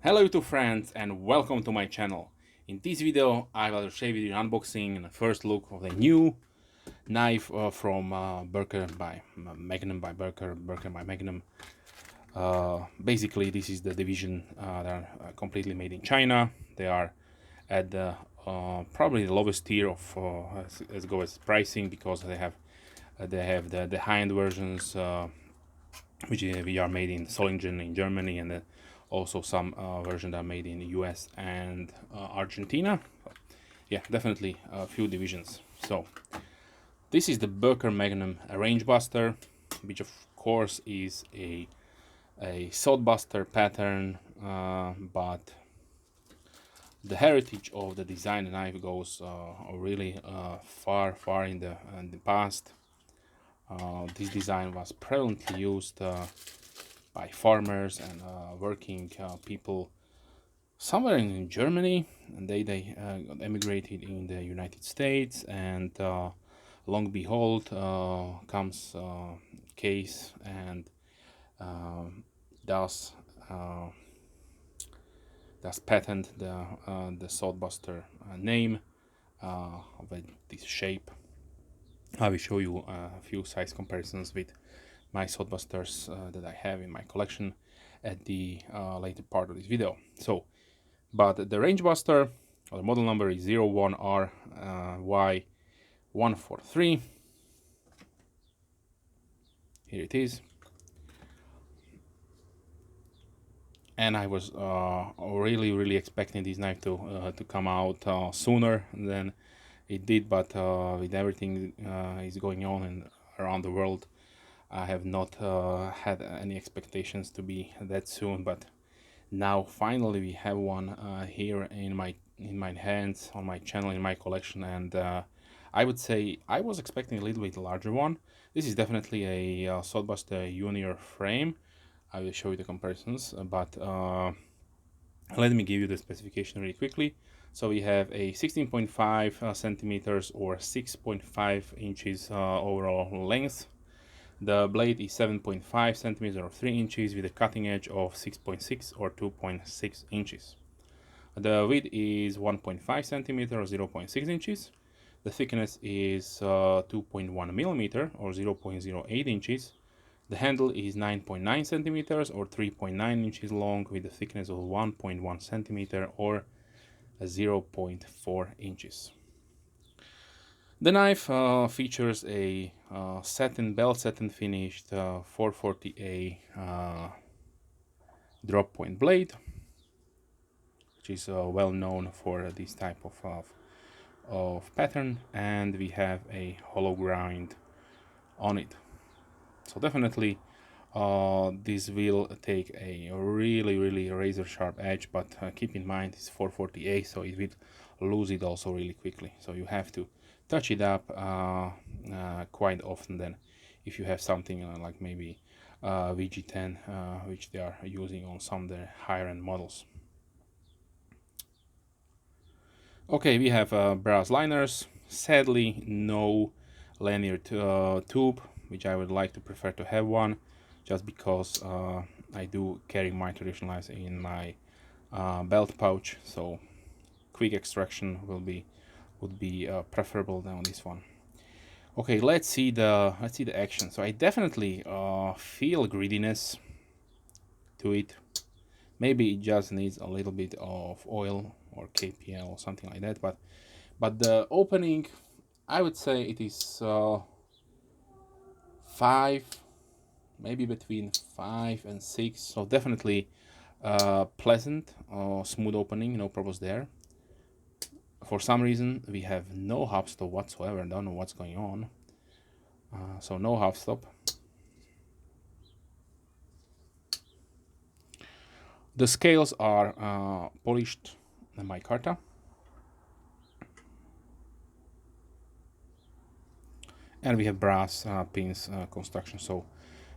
Hello YouTube friends and welcome to my channel. In this video I will share with you an unboxing and a first look of the new knife from Boker by Magnum by Boker by Magnum. Basically this is the division that are completely made in China. They are at the probably the lowest tier of as go as pricing, because they have the high-end versions which we are made in Solingen in Germany, and also some versions are made in the US and Argentina. Yeah, definitely a few divisions. So this is the Boker Magnum Rangebuster, which of course is a Sodbuster pattern, but the heritage of the design knife goes really far in the past. This design was prevalently used by farmers and working people somewhere in Germany, and they got emigrated in the United States, and long behold comes Case and does patent the Sodbuster name with this shape. I will show you a few size comparisons with my Sodbusters that I have in my collection at the later part of this video. So, but the Rangebuster, or the model number is 01RY143. Here it is. And I was really expecting this knife to come out sooner than it did, but with everything is going on and around the world, I have not had any expectations to be that soon. But now finally we have one here in my hands, on my channel, in my collection, and I would say I was expecting a little bit larger one. This is definitely a Sodbuster Junior frame. I will show you the comparisons, but let me give you the specification really quickly. So we have a 16.5 centimeters or 6.5 inches overall length. The blade is 7.5 centimeters or 3 inches with a cutting edge of 6.6 or 2.6 inches. The width is 1.5 centimeters or 0.6 inches. The thickness is 2.1 millimeter or 0.08 inches. The handle is 9.9 centimeters or 3.9 inches long with a thickness of 1.1 centimeter or 0.4 inches. The knife features a satin, bell satin finished 440A drop point blade, which is well known for this type of pattern, and we have a hollow grind on it. So definitely this will take a really razor sharp edge, but keep in mind it's 440A, so it will lose it also really quickly. So you have to touch it up quite often then, if you have something like maybe VG10, which they are using on some of their higher end models. Okay, we have brass liners. Sadly, no linear tube, which I would like to prefer to have one, just because I do carry my traditional knives in my belt pouch, so quick extraction would be preferable than on this one. Okay, let's see the action. So I definitely feel greediness to it. Maybe it just needs a little bit of oil or KPL or something like that, but the opening, I would say it is 5, maybe between 5 and 6, so definitely pleasant, smooth opening, no problems there. For some reason we have no half stop whatsoever. I don't know what's going on. So no half stop. The scales are polished micarta, and we have brass pins construction, so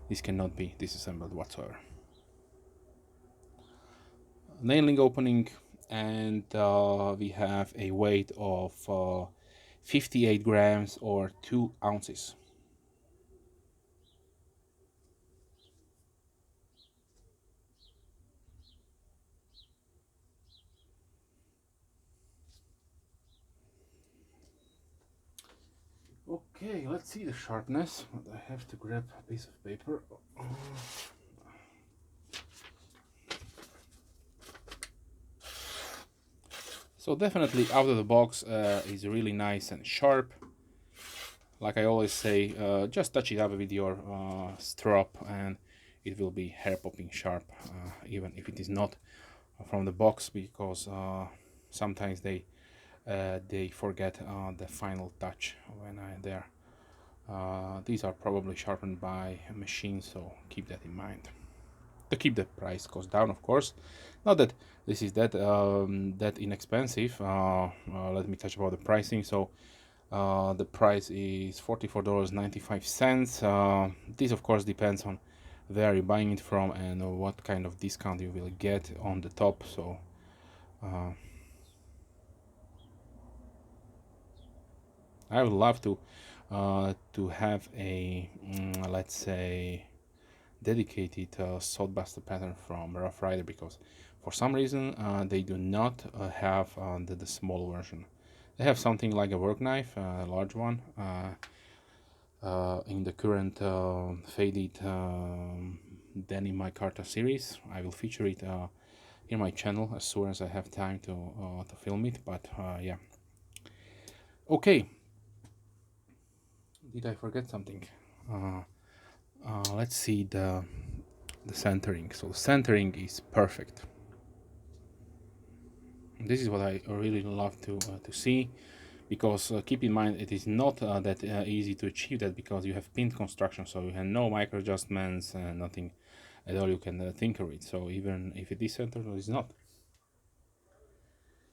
this cannot be disassembled whatsoever. Nailing opening, and we have a weight of 58 grams or 2 ounces. Okay, let's see the sharpness. I have to grab a piece of paper. So definitely out of the box is really nice and sharp. Like I always say, just touch it up with your strap and it will be hair popping sharp, even if it is not from the box, because sometimes they forget the final touch when they're these are probably sharpened by a machine, so keep that in mind. To keep the price cost down, of course. Not that this is that inexpensive. Let me touch about the pricing. So the price is $44.95. This of course depends on where you're buying it from and what kind of discount you will get on the top. So I would love to have a let's say dedicated Sodbuster pattern from Rough Rider, because for some reason they do not have the small version. They have something like a work knife, a large one, in the current faded denim Micarta series. I will feature it in my channel as soon as I have time to film it. But yeah, okay. Did I forget something? Let's see the centering. So the centering is perfect. This is what I really love to see, because keep in mind it is not that easy to achieve that, because you have pinned construction, so you have no micro adjustments and nothing at all you can tinker with. So even if it is centered, it is not.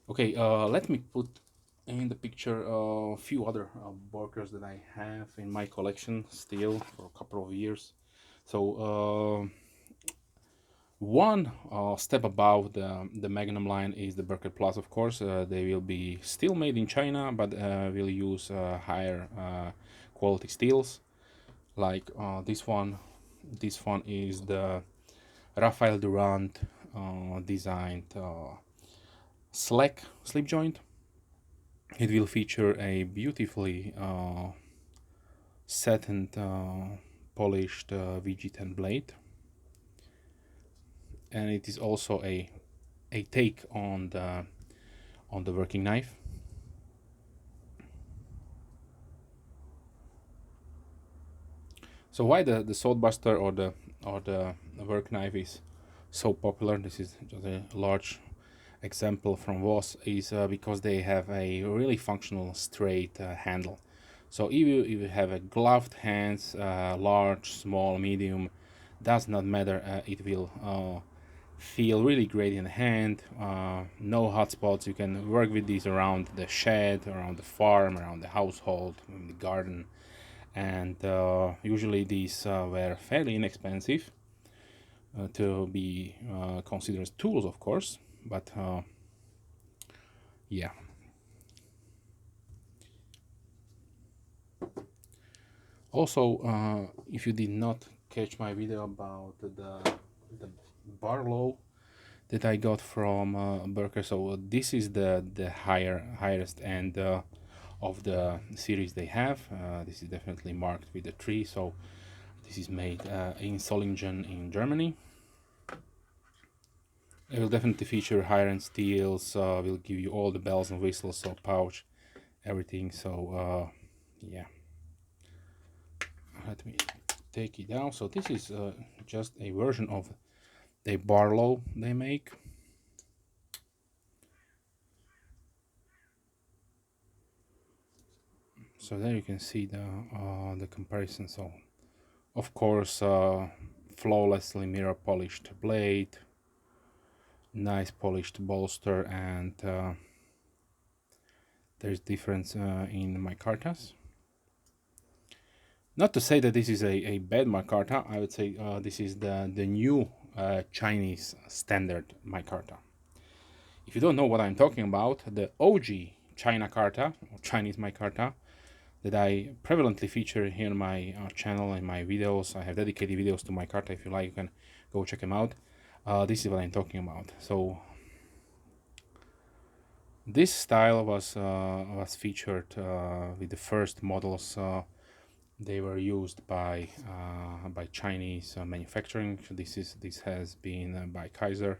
Okay, let me put in the picture a few other Bokers that I have in my collection still for a couple of years. So one step above the Magnum line is the Boker Plus, of course. They will be still made in China, but will use higher quality steels. Like this one. This one is the Rafael Durant designed slack slip joint. It will feature a beautifully satin polished VG10 blade, and it is also a take on the working knife. So why the Sodbuster or the work knife is so popular? This is just a large example from Voss, is because they have a really functional straight handle. So if you have a gloved hands, large, small, medium, does not matter. It will feel really great in the hand. No hot spots. You can work with these around the shed, around the farm, around the household, in the garden. And usually these were fairly inexpensive to be considered as tools, of course, but yeah. Also, if you did not catch my video about the Barlow that I got from Boker, so this is the highest end of the series they have. This is definitely marked with a 3, so this is made in Solingen in Germany. It will definitely feature higher end steels, will give you all the bells and whistles, so pouch, everything. So yeah, let me take it down. So this is just a version of the Barlow they make. So there you can see the comparison. So of course flawlessly mirror polished blade, nice polished bolster, and there's difference in micartas. Not to say that this is a bad micarta. I would say this is the new Chinese standard micarta. If you don't know what I'm talking about, the OG China Carta, or Chinese micarta, that I prevalently feature here on my channel and my videos. I have dedicated videos to micarta. If you like, you can go check them out. This is what I'm talking about. So this style was featured with the first models they were used by Chinese manufacturing. This has been by Kaiser,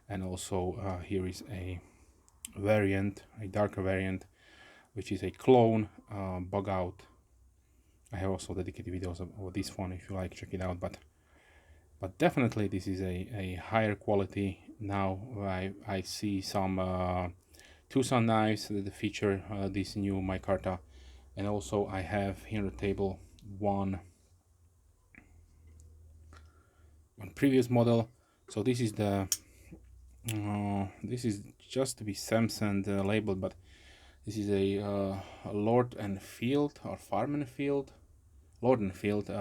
and also here is a variant, a darker variant, which is a clone bug out. I have also dedicated videos of this one if you like, check it out. But definitely this is a higher quality. Now I see some Tucson knives that feature this new micarta, and also I have here on the table one previous model. So this is the this is just to be Samsung labeled, but this is a Lord and Field or Farm and Field, Lord and Field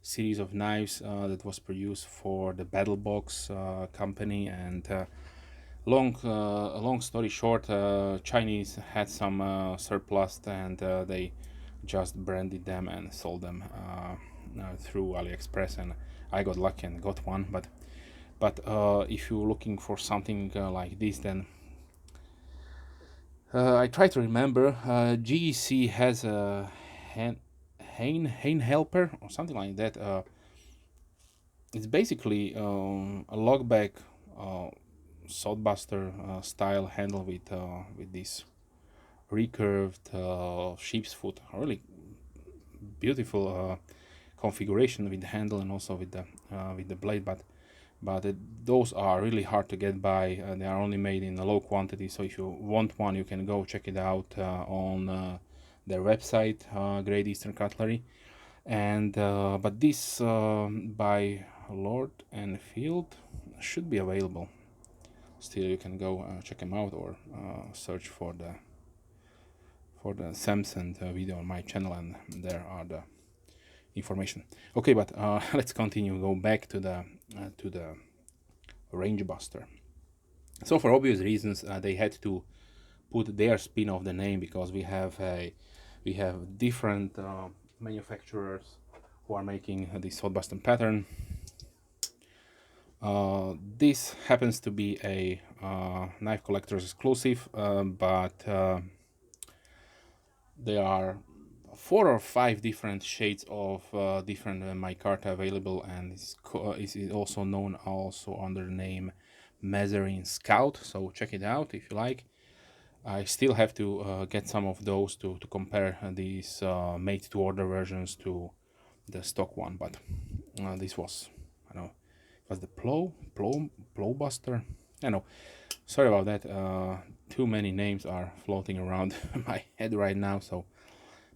series of knives that was produced for the Battle Box company. And long story short, Chinese had some surplus, and they just branded them and sold them through AliExpress, and I got lucky and got one. But if you're looking for something like this, then I try to remember. GEC has a Hein helper or something like that. It's basically a logback Sodbuster style handle with this recurved sheep's foot. A really beautiful configuration with the handle and also with the blade, but those are really hard to get by. They are only made in a low quantity, so if you want one, you can go check it out on their website, Great Eastern Cutlery. And but this by Lord and Field should be available still. You can go check them out, or search for the Samsung video on my channel, and there are the information. Okay, but let's continue. Go back to the Rangebuster. So for obvious reasons, they had to put their spin of the name, because we have different manufacturers who are making the Sodbuster pattern. This happens to be a knife collector's exclusive, but there are 4 or 5 different shades of different micarta available, and is also known also under the name Mazarin Scout. So check it out if you like. I still have to get some of those to compare these made-to-order versions to the stock one. But this was, I don't know, it was the Plowbuster. I know. Sorry about that. Too many names are floating around my head right now. So,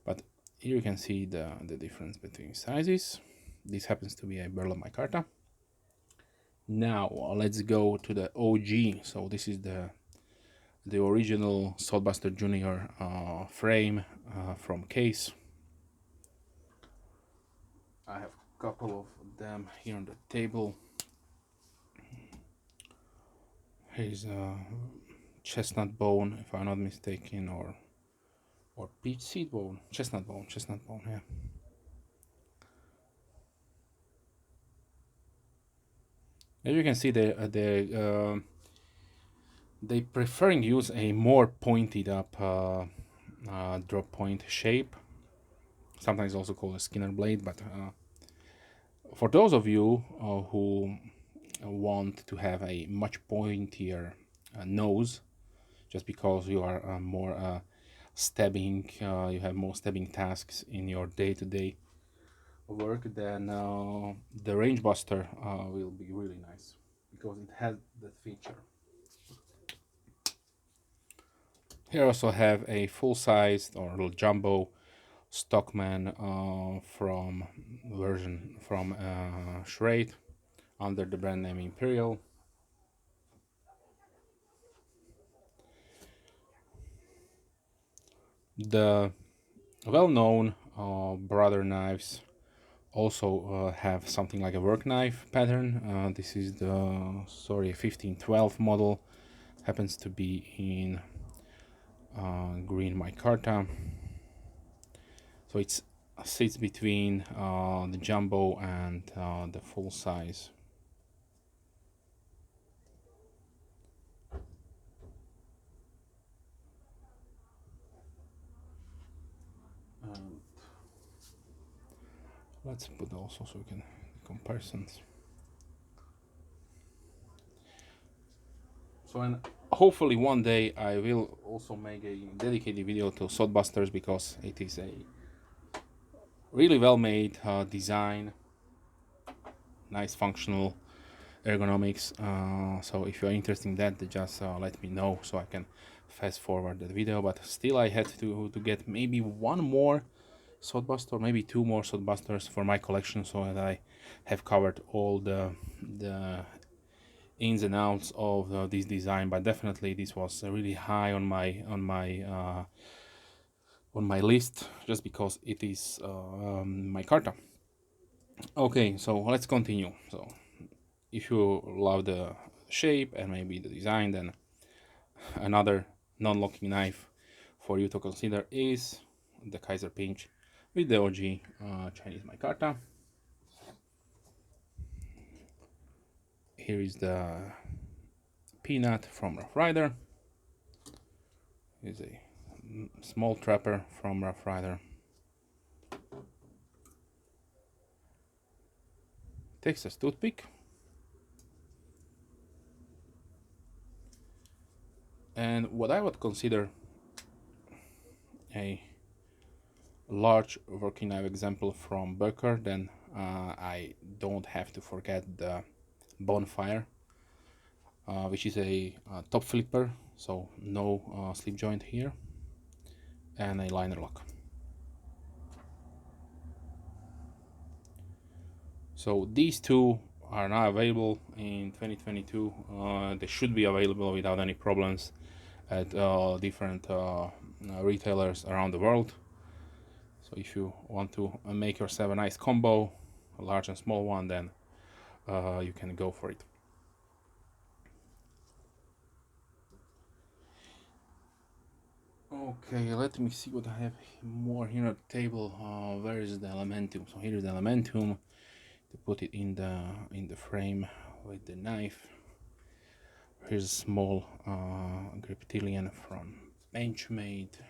but here you can see the difference between sizes. This happens to be a Berla micarta. Now let's go to the OG. So this is the original Sodbuster Junior frame from Case. I have a couple of them here on the table. Here's a chestnut bone, if I'm not mistaken, or peach seed bone, chestnut bone, yeah. As you can see, they preferring use a more pointed up drop point shape, sometimes also called a Skinner blade. But for those of you who want to have a much pointier nose, just because you are more stabbing, you have more stabbing tasks in your day-to-day work, then the Rangebuster will be really nice, because it has that feature. Here I also have a full-sized or little jumbo Stockman from Schrade under the brand name Imperial. The well-known brother knives also have something like a work knife pattern. This is the 1512 model, happens to be in green micarta. So it sits between the jumbo and the full size. Let's put also so we can comparisons. So, and hopefully one day I will also make a dedicated video to Sodbusters, because it is a really well made design, nice functional ergonomics. So if you're interested in that, just let me know so I can fast forward the video. But still I had to get maybe one more Sodbuster, maybe two more Sodbusters for my collection, so that I have covered all the ins and outs of this design. But definitely this was really high on my list, just because it is Micarta. Okay, so let's continue. So if you love the shape and maybe the design, then another non-locking knife for you to consider is the Kaiser Pinch with the OG Chinese micarta. Here is the Peanut from Rough Rider. Here's a small trapper from Rough Rider. Texas Toothpick. And what I would consider a large working knife example from Boker, then I don't have to forget the Bonfire, which is a top flipper, so no slip joint here, and a liner lock. So these two are now available in 2022. They should be available without any problems at different retailers around the world. So if you want to make yourself a nice combo, a large and small one, then you can go for it. Okay, let me see what I have more here at the table. Where is the Elementum? So here is the Elementum to put it in the frame with the knife. Here's a small Griptilian from Benchmade.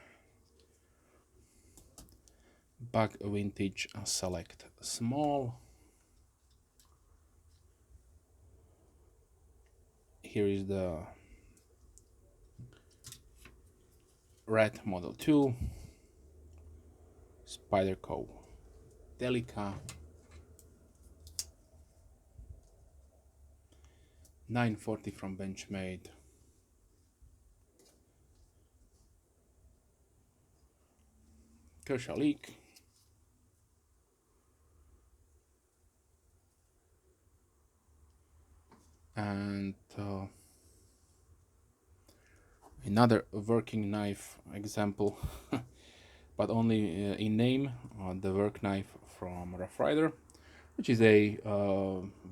Bug Vintage Select Small. Here is the Red Model 2, Spyderco Delica, 940 from Benchmade, Kershaw Leak, and another working knife example, but only in name, the work knife from Rough Rider, which is a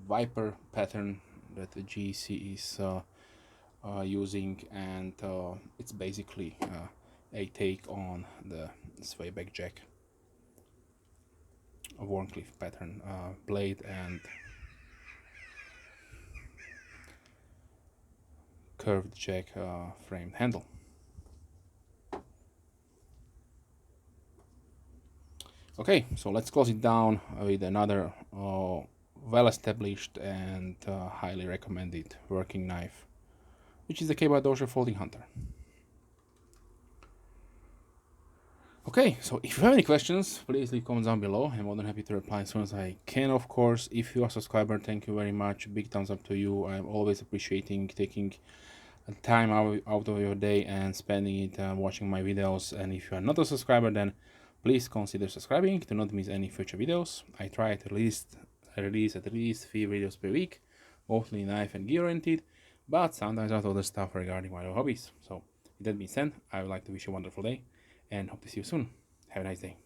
Viper pattern that the GC is using, and it's basically a take on the swayback jack, a Warncliffe pattern blade and curved jack framed handle. Okay, so let's close it down with another well-established and highly recommended working knife, which is the K-Bar Dozier Folding Hunter. Okay, so if you have any questions, please leave comments down below. I'm more than happy to reply as soon as I can, of course. If you are a subscriber, thank you very much. Big thumbs up to you. I'm always appreciating taking time out of your day and spending it watching my videos. And if you are not a subscriber, then please consider subscribing to not miss any future videos. I try to release at least 3 videos per week, mostly knife and gear oriented, but sometimes out other stuff regarding my hobbies. So with that being said, I would like to wish you a wonderful day and hope to see you soon. Have a nice day.